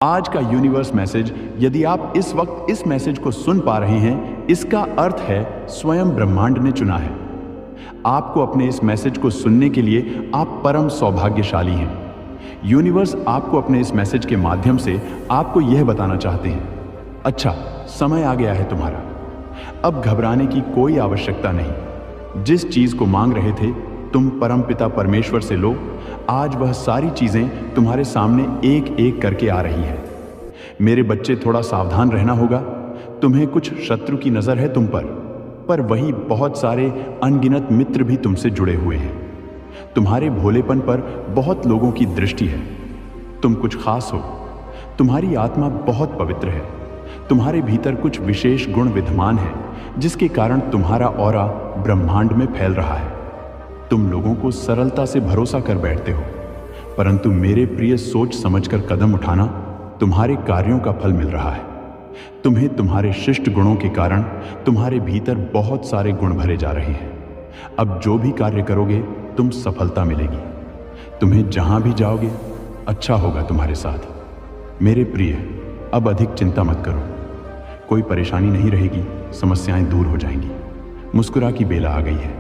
आज का universe message, यदि आप इस वक्त इस मैसेज को सुन पा रहे हैं, इसका अर्थ है स्वयं ब्रह्मांड ने चुना है आपको। अपने इस मैसेज को सुनने के लिए आप परम सौभाग्यशाली हैं। यूनिवर्स आपको अपने इस मैसेज के माध्यम से आपको यह बताना चाहते हैं, अच्छा समय आ गया है तुम्हारा। अब घबराने की कोई आवश्यकता नहीं। जिस चीज को मांग रहे थे तुम परमपिता परमेश्वर से लो, आज वह सारी चीजें तुम्हारे सामने एक एक करके आ रही है। मेरे बच्चे, थोड़ा सावधान रहना होगा। तुम्हें कुछ शत्रु की नजर है तुम पर वही बहुत सारे अनगिनत मित्र भी तुमसे जुड़े हुए हैं। तुम्हारे भोलेपन पर बहुत लोगों की दृष्टि है। तुम कुछ खास हो। तुम्हारी आत्मा बहुत पवित्र है। तुम्हारे भीतर कुछ विशेष गुण विद्यमान है जिसके कारण तुम्हारा ऑरा ब्रह्मांड में फैल रहा है। तुम लोगों को सरलता से भरोसा कर बैठते हो, परंतु मेरे प्रिय, सोच समझकर कदम उठाना, तुम्हारे कार्यों का फल मिल रहा है। तुम्हें तुम्हारे शिष्ट गुणों के कारण तुम्हारे भीतर बहुत सारे गुण भरे जा रहे हैं। अब जो भी कार्य करोगे तुम सफलता मिलेगी। तुम्हें जहां भी जाओगे अच्छा होगा तुम्हारे साथ। मेरे प्रिय, अब अधिक चिंता मत करो। कोई परेशानी नहीं रहेगी, समस्याएं दूर हो जाएंगी। मुस्कुरा की बेला आ गई है।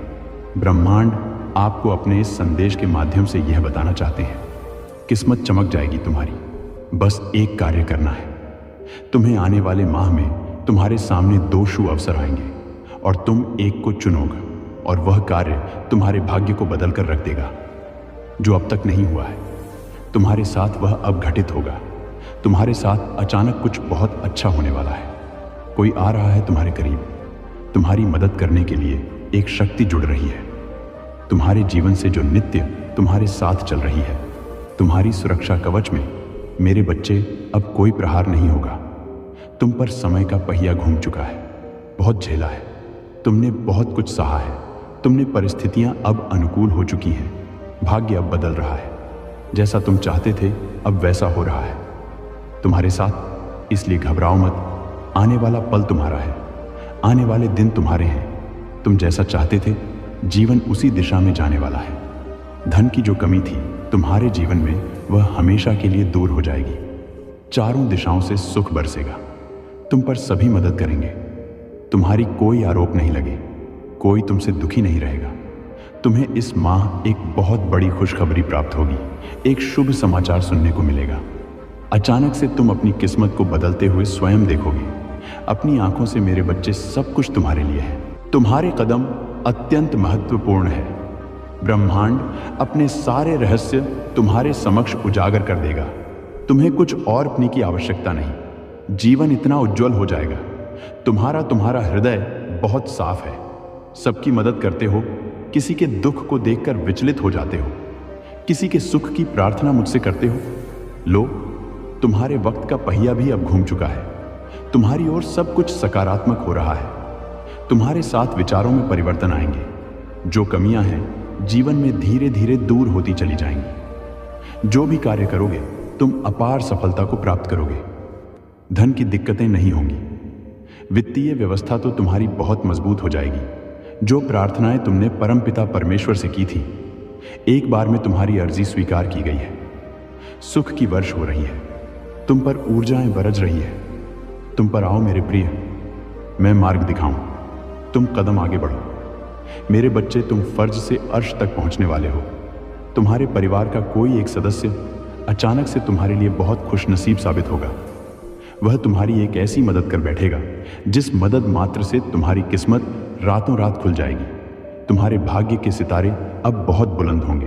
ब्रह्मांड आपको अपने इस संदेश के माध्यम से यह बताना चाहते हैं, किस्मत चमक जाएगी तुम्हारी। बस एक कार्य करना है। तुम्हें आने वाले माह में तुम्हारे सामने 2 शुभ अवसर आएंगे और तुम एक को चुनोगे और वह कार्य तुम्हारे भाग्य को बदल कर रख देगा। जो अब तक नहीं हुआ है तुम्हारे साथ, वह अब घटित होगा। तुम्हारे साथ अचानक कुछ बहुत अच्छा होने वाला है। कोई आ रहा है तुम्हारे करीब। तुम्हारी मदद करने के लिए एक शक्ति जुड़ रही है तुम्हारे जीवन से, जो नित्य तुम्हारे साथ चल रही है। तुम्हारी सुरक्षा कवच में मेरे बच्चे अब कोई प्रहार नहीं होगा। तुम पर समय का पहिया घूम चुका है, बहुत झेला है। तुमने बहुत कुछ सहा है। तुमने परिस्थितियां अब अनुकूल हो चुकी हैं। भाग्य अब बदल रहा है। जैसा तुम चाहते थे अब वैसा हो रहा है तुम्हारे साथ। इसलिए घबराओ मत। आने वाला पल तुम्हारा है। आने वाले दिन तुम्हारे हैं। तुम जैसा चाहते थे जीवन उसी दिशा में जाने वाला है। धन की जो कमी थी तुम्हारे जीवन में, वह हमेशा के लिए दूर हो जाएगी। चारों दिशाओं से सुख बरसेगा। तुम पर सभी मदद करेंगे। तुम्हारी कोई आरोप नहीं लगे। कोई तुमसे दुखी नहीं रहेगा। तुम्हें इस माह एक बहुत बड़ी खुशखबरी प्राप्त होगी। एक शुभ समाचार सुनने को मिलेगा। अचानक से तुम अपनी किस्मत को बदलते हुए स्वयं देखोगे। अपनी आंखों से मेरे बच्चे, सब कुछ तुम्हारे लिए है। तुम्हारे कदम अत्यंत महत्वपूर्ण है। ब्रह्मांड अपने सारे रहस्य तुम्हारे समक्ष उजागर कर देगा। तुम्हें कुछ और अपनी की आवश्यकता नहीं। जीवन इतना उज्जवल हो जाएगा। तुम्हारा हृदय बहुत साफ है। सबकी मदद करते हो। किसी के दुख को देखकर विचलित हो जाते हो। किसी के सुख की प्रार्थना मुझसे करते हो। लो, तुम्हारे वक्त का पहिया भी अब घूम चुका है। तुम्हारी ओर सब कुछ सकारात्मक हो रहा है। तुम्हारे साथ विचारों में परिवर्तन आएंगे। जो कमियां हैं जीवन में धीरे धीरे दूर होती चली जाएंगी। जो भी कार्य करोगे तुम अपार सफलता को प्राप्त करोगे। धन की दिक्कतें नहीं होंगी। वित्तीय व्यवस्था तो तुम्हारी बहुत मजबूत हो जाएगी। जो प्रार्थनाएं तुमने परमपिता परमेश्वर से की थी, एक बार में तुम्हारी अर्जी स्वीकार की गई है। सुख की वर्ष हो रही है। तुम पर ऊर्जाएं बरज रही है। तुम पर आओ मेरे प्रिय, मैं मार्ग दिखाऊं। तुम कदम आगे बढ़ो। मेरे बच्चे, तुम फर्ज से अर्श तक पहुंचने वाले हो। तुम्हारे परिवार का कोई एक सदस्य अचानक से तुम्हारे लिए बहुत खुशनसीब साबित होगा। वह तुम्हारी एक ऐसी मदद कर बैठेगा जिस मदद मात्र से तुम्हारी किस्मत रातों रात खुल जाएगी। तुम्हारे भाग्य के सितारे अब बहुत बुलंद होंगे।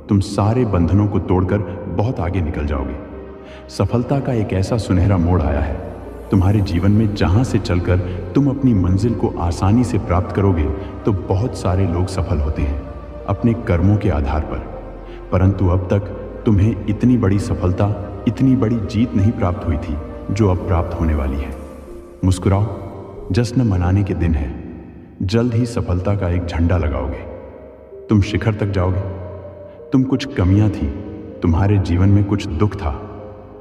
तुम सारे बंधनों को तोड़कर बहुत आगे निकल जाओगे। सफलता का एक ऐसा सुनहरा मोड़ आया है तुम्हारे जीवन में, जहां से चलकर तुम अपनी मंजिल को आसानी से प्राप्त करोगे। तो बहुत सारे लोग सफल होते हैं अपने कर्मों के आधार पर, परंतु अब तक तुम्हें इतनी बड़ी सफलता, इतनी बड़ी जीत नहीं प्राप्त हुई थी जो अब प्राप्त होने वाली है। मुस्कुराओ, जश्न मनाने के दिन है। जल्द ही सफलता का एक झंडा लगाओगे। तुम शिखर तक जाओगे। तुम कुछ कमियां थी, तुम्हारे जीवन में कुछ दुख था,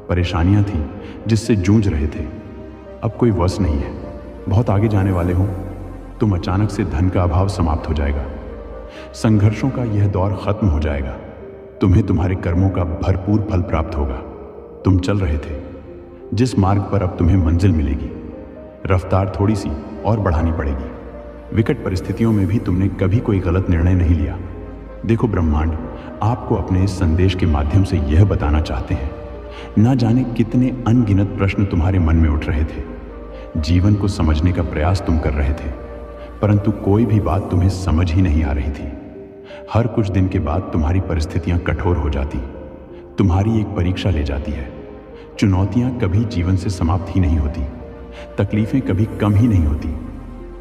परेशानियां थी जिससे जूझ रहे थे। अब कोई वश नहीं है। बहुत आगे जाने वाले हो तुम। अचानक से धन का अभाव समाप्त हो जाएगा। संघर्षों का यह दौर खत्म हो जाएगा। तुम्हें तुम्हारे कर्मों का भरपूर फल प्राप्त होगा। तुम चल रहे थे, जिस मार्ग पर अब तुम्हें मंजिल मिलेगी। रफ्तार थोड़ी सी और बढ़ानी पड़ेगी। विकट परिस्थितियों में भी तुमने कभी कोई गलत निर्णय नहीं लिया। देखो ब्रह्मांड आपको अपने इस संदेश के माध्यम से यह बताना चाहते हैं, ना जाने कितने अनगिनत प्रश्न तुम्हारे मन में उठ रहे थे। जीवन को समझने का प्रयास तुम कर रहे थे, परंतु कोई भी बात तुम्हें समझ ही नहीं आ रही थी। हर कुछ दिन के बाद तुम्हारी परिस्थितियां कठोर हो जाती, तुम्हारी एक परीक्षा ले जाती है। चुनौतियां कभी जीवन से समाप्त ही नहीं होती, तकलीफें कभी कम ही नहीं होती।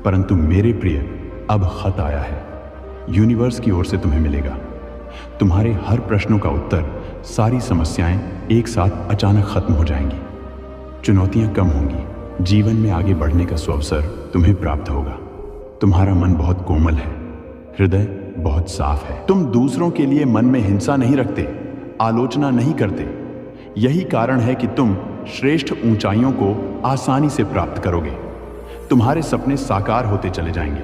परंतु मेरे प्रिय, अब खत आया है, यूनिवर्स की ओर से तुम्हें मिलेगा। तुम्हारे हर प्रश्नों का उत्तर, सारी समस्याएं एक साथ अचानक खत्म हो जाएंगी। चुनौतियां कम होंगी, जीवन में आगे बढ़ने का सुअवसर तुम्हें प्राप्त होगा। तुम्हारा मन बहुत कोमल है, हृदय बहुत साफ है। तुम दूसरों के लिए मन में हिंसा नहीं रखते, आलोचना नहीं करते। यही कारण है कि तुम श्रेष्ठ ऊंचाइयों को आसानी से प्राप्त करोगे। तुम्हारे सपने साकार होते चले जाएंगे।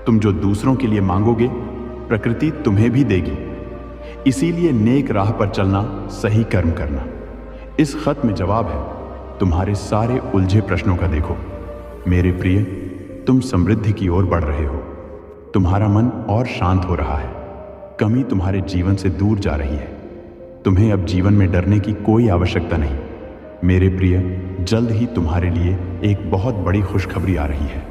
तुम जो दूसरों के लिए मांगोगे, प्रकृति तुम्हें भी देगी। इसीलिए नेक राह पर चलना, सही कर्म करना। इस खत में जवाब है तुम्हारे सारे उलझे प्रश्नों का। देखो मेरे प्रिय, तुम समृद्धि की ओर बढ़ रहे हो। तुम्हारा मन और शांत हो रहा है। कमी तुम्हारे जीवन से दूर जा रही है। तुम्हें अब जीवन में डरने की कोई आवश्यकता नहीं। मेरे प्रिय, जल्द ही तुम्हारे लिए एक बहुत बड़ी खुशखबरी आ रही है।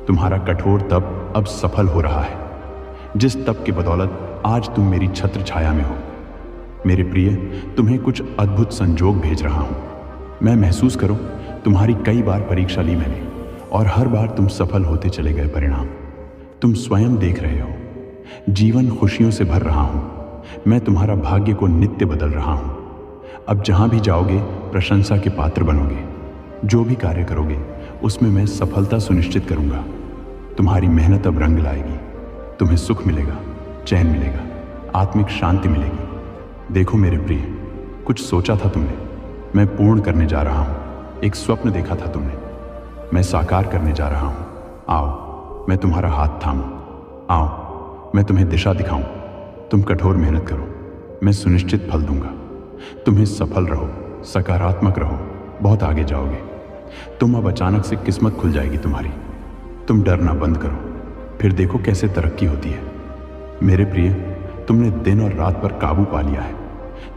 तुम्हारा कठोर तप अब सफल हो रहा है, जिस तप की बदौलत आज तुम मेरी छत्र छाया में हो। मेरे प्रिय, तुम्हें कुछ अद्भुत संजोग भेज रहा हूं। मैं महसूस करो, तुम्हारी कई बार परीक्षा ली मैंने, और हर बार तुम सफल होते चले गए। परिणाम तुम स्वयं देख रहे हो। जीवन खुशियों से भर रहा हूं। मैं तुम्हारा भाग्य को नित्य बदल रहा हूं। अब जहां भी जाओगे, प्रशंसा के पात्र बनोगे। जो भी कार्य करोगे, उसमें मैं सफलता सुनिश्चित करूंगा। तुम्हारी मेहनत अब रंग लाएगी। तुम्हें सुख मिलेगा, चैन मिलेगा, आत्मिक शांति मिलेगी। देखो मेरे प्रिय, कुछ सोचा था तुमने, मैं पूर्ण करने जा रहा हूं। एक स्वप्न देखा था तुमने, मैं साकार करने जा रहा हूं। आओ, मैं तुम्हारा हाथ थामूं। आओ, मैं तुम्हें दिशा दिखाऊं। तुम कठोर मेहनत करो, मैं सुनिश्चित फल दूंगा। तुम्हें सफल रहो, सकारात्मक रहो, बहुत आगे जाओगे। तुम अब अचानक से किस्मत खुल जाएगी तुम्हारी। तुम डरना बंद करो, फिर देखो कैसे तरक्की होती है। मेरे प्रिय, तुमने दिन और रात पर काबू पा लिया है।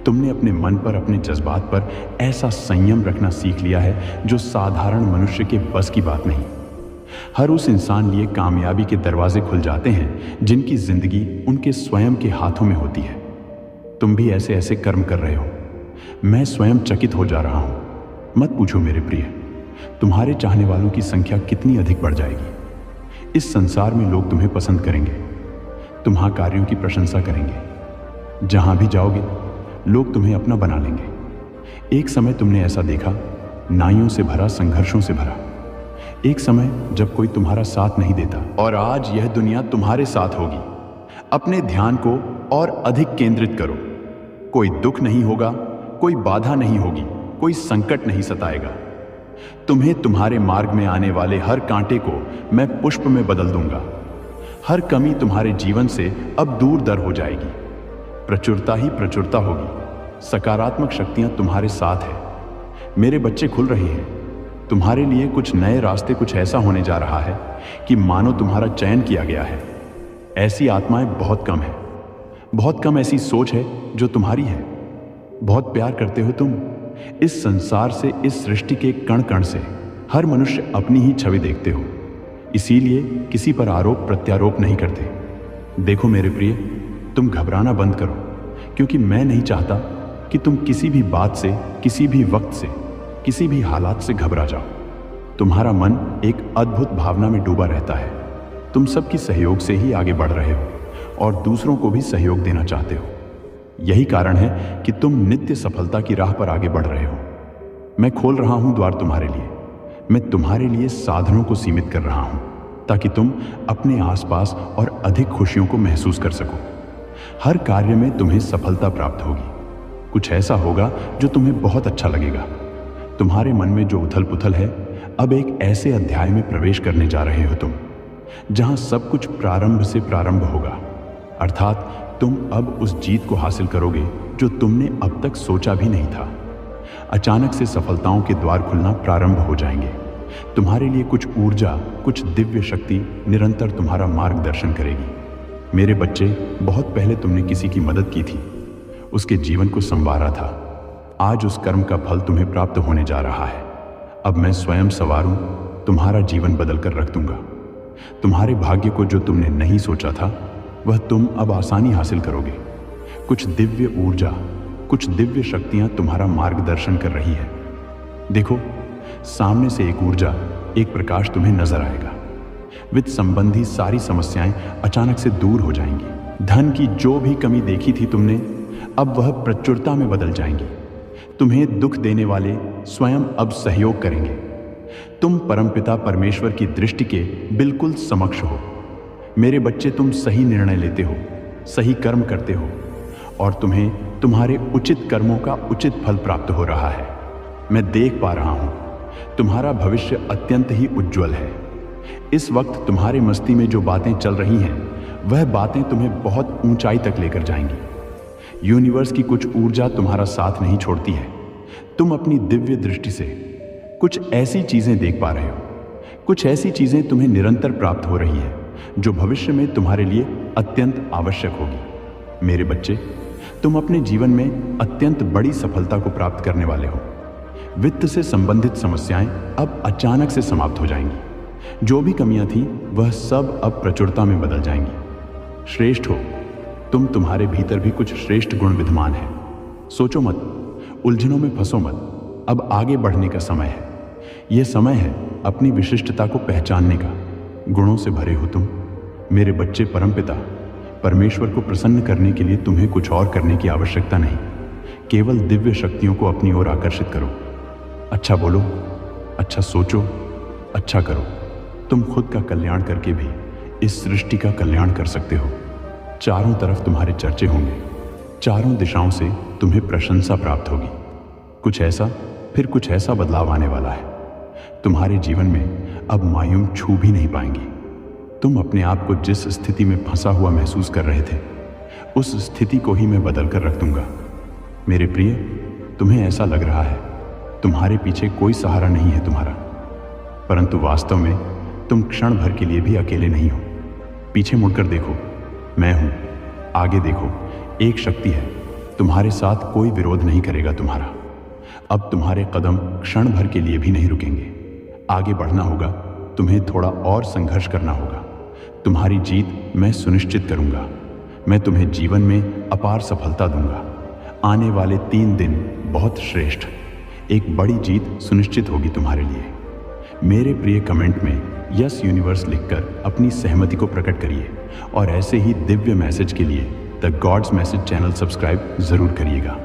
तुमने अपने मन पर, अपने जज्बात पर ऐसा संयम रखना सीख लिया है जो साधारण मनुष्य के बस की बात नहीं। हर उस इंसान लिए कामयाबी के दरवाजे खुल जाते हैं जिनकी जिंदगी उनके स्वयं के हाथों में होती है। तुम भी ऐसे ऐसे कर्म कर रहे हो। मैं स्वयं चकित हो जा रहा हूं। मत पूछो मेरे प्रिय, तुम्हारे चाहने वालों की संख्या कितनी अधिक बढ़ जाएगी। इस संसार में लोग तुम्हें पसंद करेंगे, तुम्हारे कार्यों की प्रशंसा करेंगे। जहां भी जाओगे, लोग तुम्हें अपना बना लेंगे। एक समय तुमने ऐसा देखा, नाइयों से भरा, संघर्षों से भरा। एक समय जब कोई तुम्हारा साथ नहीं देता, और आज यह दुनिया तुम्हारे साथ होगी। अपने ध्यान को और अधिक केंद्रित करो। कोई दुख नहीं होगा, कोई बाधा नहीं होगी, कोई संकट नहीं सताएगा। तुम्हें तुम्हारे मार्ग में आने वाले हर कांटे को मैं पुष्प में बदल दूंगा। हर कमी तुम्हारे जीवन से अब दूर दर हो जाएगी। प्रचुरता ही प्रचुरता होगी। सकारात्मक शक्तियां तुम्हारे साथ है। मेरे बच्चे खुल रहे हैं। तुम्हारे लिए कुछ नए रास्ते, कुछ ऐसा होने जा रहा है कि मानो तुम्हारा चयन किया गया है। ऐसी आत्माएं बहुत कम है, बहुत कम ऐसी सोच है जो तुम्हारी है। बहुत प्यार करते हो तुम इस संसार से, इस सृष्टि के कण कण से। हर मनुष्य अपनी ही छवि देखते हो, इसीलिए किसी पर आरोप प्रत्यारोप नहीं करते। देखो मेरे प्रिय, तुम घबराना बंद करो, क्योंकि मैं नहीं चाहता कि तुम किसी भी बात से, किसी भी वक्त से, किसी भी हालात से घबरा जाओ। तुम्हारा मन एक अद्भुत भावना में डूबा रहता है। तुम सबकी सहयोग से ही आगे बढ़ रहे हो और दूसरों को भी सहयोग देना चाहते हो। यही कारण है कि तुम नित्य सफलता की राह पर आगे बढ़ रहे हो। मैं खोल रहा हूं द्वार तुम्हारे लिए। मैं तुम्हारे लिए साधनों को सीमित कर रहा हूं, ताकि तुम अपने आसपास और अधिक खुशियों को महसूस कर सको। हर कार्य में तुम्हें सफलता प्राप्त होगी। कुछ ऐसा होगा जो तुम्हें बहुत अच्छा लगेगा। तुम्हारे मन में जो उथल पुथल है, अब एक ऐसे अध्याय में प्रवेश करने जा रहे हो तुम, जहां सब कुछ प्रारंभ से प्रारंभ होगा। अर्थात तुम अब उस जीत को हासिल करोगे जो तुमने अब तक सोचा भी नहीं था। अचानक से सफलताओं के द्वार खुलना प्रारंभ हो जाएंगे। तुम्हारे लिए कुछ ऊर्जा, कुछ दिव्य शक्ति निरंतर तुम्हारा मार्गदर्शन करेगी। मेरे बच्चे, बहुत पहले तुमने किसी की मदद की थी, उसके जीवन को संवारा था। आज उस कर्म का फल तुम्हें प्राप्त होने जा रहा है। अब मैं स्वयं सवारूं, तुम्हारा जीवन बदल कर रख दूंगा। तुम्हारे भाग्य को जो तुमने नहीं सोचा था, वह तुम अब आसानी हासिल करोगे। कुछ दिव्य ऊर्जा, कुछ दिव्य शक्तियां तुम्हारा मार्गदर्शन कर रही है। देखो, सामने से एक ऊर्जा, एक प्रकाश तुम्हें नजर आएगा। वित्त संबंधी सारी समस्याएं अचानक से दूर हो जाएंगी। धन की जो भी कमी देखी थी तुमने, अब वह प्रचुरता में बदल जाएंगी। तुम्हें दुख देने वाले स्वयं अब सहयोग करेंगे। तुम परमपिता परमेश्वर की दृष्टि के बिल्कुल समक्ष हो। मेरे बच्चे, तुम सही निर्णय लेते हो, सही कर्म करते हो और तुम्हें तुम्हारे उचित कर्मों का उचित फल प्राप्त हो रहा है। मैं देख पा रहा हूं, तुम्हारा भविष्य अत्यंत ही उज्जवल है। इस वक्त तुम्हारे मस्ती में जो बातें चल रही हैं, वह बातें तुम्हें बहुत ऊंचाई तक लेकर जाएंगी। यूनिवर्स की कुछ ऊर्जा तुम्हारा साथ नहीं छोड़ती है। तुम अपनी दिव्य दृष्टि से कुछ ऐसी चीजें देख पा रहे हो, कुछ ऐसी चीजें तुम्हें निरंतर प्राप्त हो रही है जो भविष्य में तुम्हारे लिए अत्यंत आवश्यक होगी। मेरे बच्चे, तुम अपने जीवन में अत्यंत बड़ी सफलता को प्राप्त करने वाले हो। वित्त से संबंधित समस्याएं अब अचानक से समाप्त हो जाएंगी। जो भी कमियां थीं, वह सब अब प्रचुरता में बदल जाएंगी। श्रेष्ठ हो तुम, तुम्हारे भीतर भी कुछ श्रेष्ठ गुण विद्यमान है। सोचो मत, उलझनों में फंसो मत। अब आगे बढ़ने का समय है। यह समय है अपनी विशिष्टता को पहचानने का। गुणों से भरे हो तुम। मेरे बच्चे, परमपिता परमेश्वर को प्रसन्न करने के लिए तुम्हें कुछ और करने की आवश्यकता नहीं। केवल दिव्य शक्तियों को अपनी ओर आकर्षित करो। अच्छा बोलो, अच्छा सोचो, अच्छा करो। तुम खुद का कल्याण करके भी इस सृष्टि का कल्याण कर सकते हो। चारों तरफ तुम्हारे चर्चे होंगे। चारों दिशाओं से तुम्हें प्रशंसा प्राप्त होगी। कुछ ऐसा, फिर कुछ ऐसा बदलाव आने वाला है। तुम्हारे जीवन में अब मायूम छू भी नहीं पाएंगी। तुम अपने आप को जिस स्थिति में फंसा हुआ महसूस कर रहे थे, उस स्थिति को ही मैं बदल कर रख दूंगा। मेरे प्रिय, तुम्हें ऐसा लग रहा है तुम्हारे पीछे कोई सहारा नहीं है तुम्हारा, परंतु वास्तव में तुम क्षण भर के लिए भी अकेले नहीं हो। पीछे मुड़कर देखो, मैं हूं। आगे देखो, एक शक्ति है। तुम्हारे साथ कोई विरोध नहीं करेगा तुम्हारा। अब तुम्हारे कदम क्षण भर के लिए भी नहीं रुकेंगे। आगे बढ़ना होगा, तुम्हें थोड़ा और संघर्ष करना होगा। तुम्हारी जीत मैं सुनिश्चित करूंगा। मैं तुम्हें जीवन में अपार सफलता दूंगा। आने वाले 3 दिन बहुत श्रेष्ठ, एक बड़ी जीत सुनिश्चित होगी तुम्हारे लिए। मेरे प्रिय, कमेंट में यस यूनिवर्स लिखकर अपनी सहमति को प्रकट करिए और ऐसे ही दिव्य मैसेज के लिए the gods message channel subscribe जरूर करिएगा।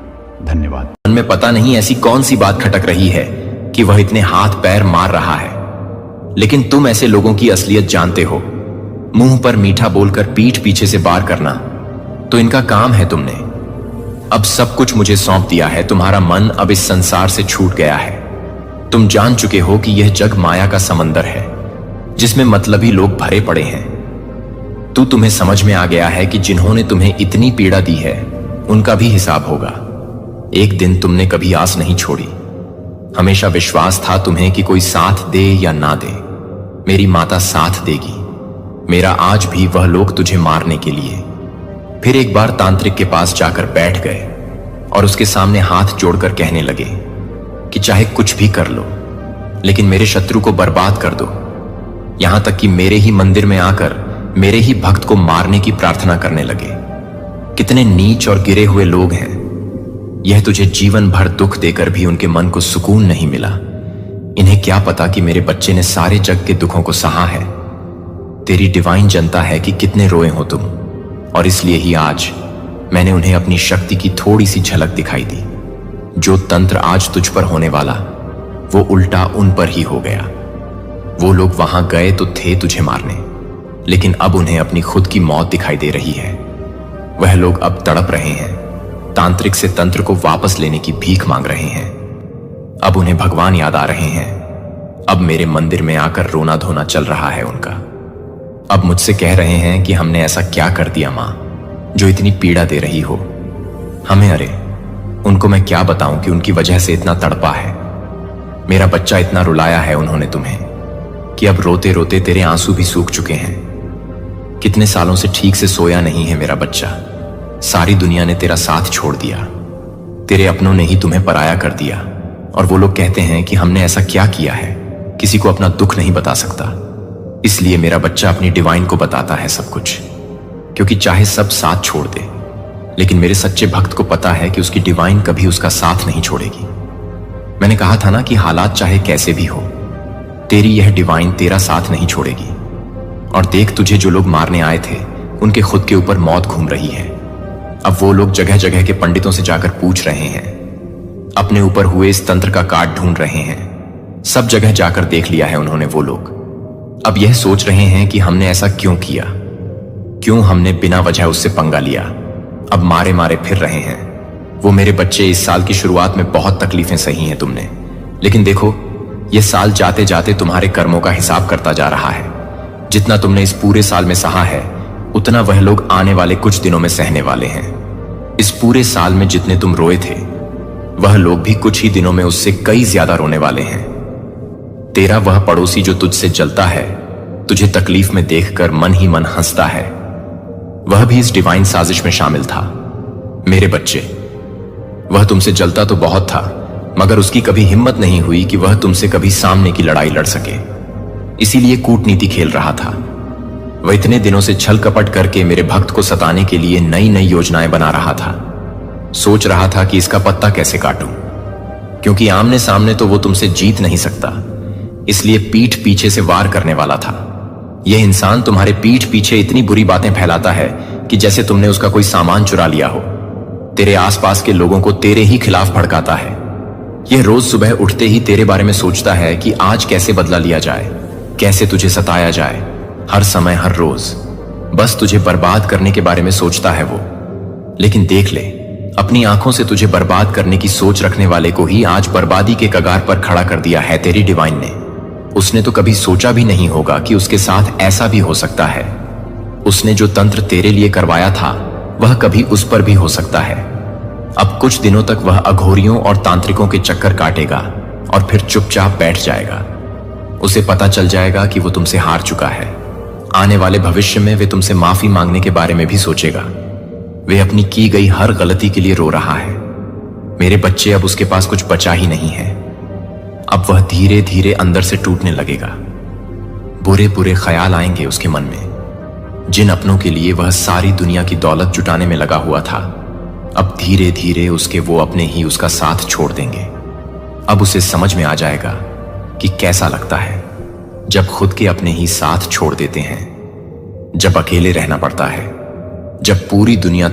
धन्यवाद। मन में पता नहीं ऐसी कौन सी बात खटक रही है कि वह इतने हाथ पैर मार रहा है, लेकिन तुम ऐसे लोगों की असलियत जानते हो। मुंह पर मीठा बोलकर पीठ पीछे से वार करना तो इनका काम है। तुमने अब सब कुछ मुझे सौंप दिया है। तुम्हारा मन अब इस संसार से छूट गया है। तुम जान चुके हो कि यह जग माया का समंदर है जिसमें मतलबी लोग भरे पड़े हैं। तुम्हें समझ में आ गया है कि जिन्होंने तुम्हें इतनी पीड़ा दी है उनका भी हिसाब होगा। एक दिन तुमने कभी आस नहीं छोड़ी। हमेशा विश्वास था तुम्हें कि कोई साथ दे या ना दे, मेरी माता साथ देगी। मेरा आज भी वह लोग तुझे मारने के लिए फिर एक बार तांत्रिक के पास जाकर बैठ गए और उसके सामने हाथ जोड़कर कहने लगे कि चाहे कुछ भी कर लो, लेकिन मेरे शत्रु को बर्बाद कर दो। यहां तक कि मेरे ही मंदिर में आकर मेरे ही भक्त को मारने की प्रार्थना करने लगे। कितने नीच और गिरे हुए लोग हैं। यह तुझे जीवन भर दुख देकर भी उनके मन को सुकून नहीं मिला। इन्हें क्या पता कि मेरे बच्चे ने सारे जग के दुखों को सहा है। तेरी डिवाइन जनता है कि कितने रोए हो तुम, और इसलिए ही आज मैंने उन्हें अपनी शक्ति की थोड़ी सी झलक दिखाई दी। जो तंत्र आज तुझ पर होने वाला, वो उल्टा उन पर ही हो गया। वो लोग वहां गए तो थे तुझे मारने, लेकिन अब उन्हें अपनी खुद की मौत दिखाई दे रही है। वह लोग अब तड़प रहे हैं, तांत्रिक से तंत्र को वापस लेने की भीख मांग रहे हैं। अब उन्हें भगवान याद आ रहे हैं। अब मेरे मंदिर में आकर रोना धोना चल रहा है उनका। अब मुझसे कह रहे हैं कि हमने ऐसा क्या कर दिया मां, जो इतनी पीड़ा दे रही हो हमें। अरे उनको मैं क्या बताऊं कि उनकी वजह से इतना तड़पा है। मेरा बच्चा इतना रुलाया है उन्होंने तुम्हें कि अब रोते रोते तेरे आंसू भी सूख चुके हैं। कितने सालों से ठीक से सोया नहीं है मेरा बच्चा। सारी दुनिया ने तेरा साथ छोड़ दिया, तेरे अपनों ने ही तुम्हें पराया कर दिया। और वो लोग कहते हैं कि हमने ऐसा क्या किया है, किसी को अपना दुख नहीं बता सकता। इसलिए मेरा बच्चा अपनी डिवाइन को बताता है सब कुछ, क्योंकि चाहे सब साथ छोड़ दे, लेकिन मेरे सच्चे भक्त को पता है कि उसकी डिवाइन कभी उसका साथ नहीं छोड़ेगी। मैंने कहा था ना कि हालात चाहे कैसे भी हो, तेरी यह डिवाइन तेरा साथ नहीं छोड़ेगी। और देख, तुझे जो लोग मारने आए थे उनके खुद के ऊपर मौत घूम रही है। अब वो लोग जगह जगह के पंडितों से जाकर पूछ रहे हैं, अपने ऊपर हुए इस तंत्र का काट ढूंढ रहे हैं। सब जगह जाकर देख लिया है उन्होंने वो लोग। अब यह सोच रहे हैं कि हमने ऐसा क्यों किया, क्यों हमने बिना वजह उससे पंगा लिया। अब मारे मारे फिर रहे हैं। वो मेरे बच्चे, इस साल की शुरुआत में बहुत तकलीफें सही हैं तुमने, लेकिन देखो यह साल जाते जाते तुम्हारे कर्मों का हिसाब करता जा रहा है। जितना तुमने इस पूरे साल में सहा है, उतना वह लोग आने वाले कुछ दिनों में सहने वाले हैं। इस पूरे साल में जितने तुम रोए थे, वह लोग भी कुछ ही दिनों में उससे कई ज्यादा रोने वाले हैं। तेरा वह पड़ोसी जो तुझसे जलता है, तुझे तकलीफ में देखकर मन ही मन हंसता है, वह भी इस डिवाइन साजिश में शामिल था। मेरे बच्चे, वह तुमसे जलता तो बहुत था, मगर उसकी कभी हिम्मत नहीं हुई कि वह तुमसे कभी सामने की लड़ाई लड़ सके। इसीलिए कूटनीति खेल रहा था। वह इतने दिनों से छल कपट करके मेरे भक्त को सताने के लिए नई नई योजनाएं बना रहा था। सोच रहा था कि इसका पत्ता कैसे काटूं, क्योंकि आमने सामने तो वो तुमसे जीत नहीं सकता, इसलिए पीठ पीछे से वार करने वाला था। यह इंसान तुम्हारे पीठ पीछे इतनी बुरी बातें फैलाता है कि जैसे तुमने उसका कोई सामान चुरा लिया हो। तेरे आसपास के लोगों को तेरे ही खिलाफ भड़काता है। यह रोज सुबह उठते ही तेरे बारे में सोचता है कि आज कैसे बदला लिया जाए, कैसे तुझे सताया जाए। हर समय, हर रोज बस तुझे बर्बाद करने के बारे में सोचता है वो। लेकिन देख ले, अपनी आंखों से तुझे बर्बाद करने की सोच रखने वाले को ही आज बर्बादी के कगार पर खड़ा कर दिया है तेरी डिवाइन ने। उसने तो कभी सोचा भी नहीं होगा कि उसके साथ ऐसा भी हो सकता है। उसने जो तंत्र तेरे लिए करवाया था, वह कभी उस पर भी हो सकता है। अब कुछ दिनों तक वह अघोरियों और तांत्रिकों के चक्कर काटेगा और फिर चुपचाप बैठ जाएगा। उसे पता चल जाएगा कि वो तुमसे हार चुका है। आने वाले भविष्य में वे तुमसे माफी मांगने के बारे में भी सोचेगा। वे अपनी की गई हर गलती के लिए रो रहा है। मेरे बच्चे, अब उसके पास कुछ बचा ही नहीं है। अब वह धीरे धीरे अंदर से टूटने लगेगा। बुरे बुरे ख्याल आएंगे उसके मन में। जिन अपनों के लिए वह सारी दुनिया की दौलत जुटाने में लगा हुआ था, अब धीरे धीरे उसके वो अपने ही उसका साथ छोड़ देंगे। अब उसे समझ में आ जाएगा कि कैसा लगता है जब खुद के अपने ही साथ छोड़ देते हैं, जब अकेले रहना पड़ता है, जब पूरी दुनिया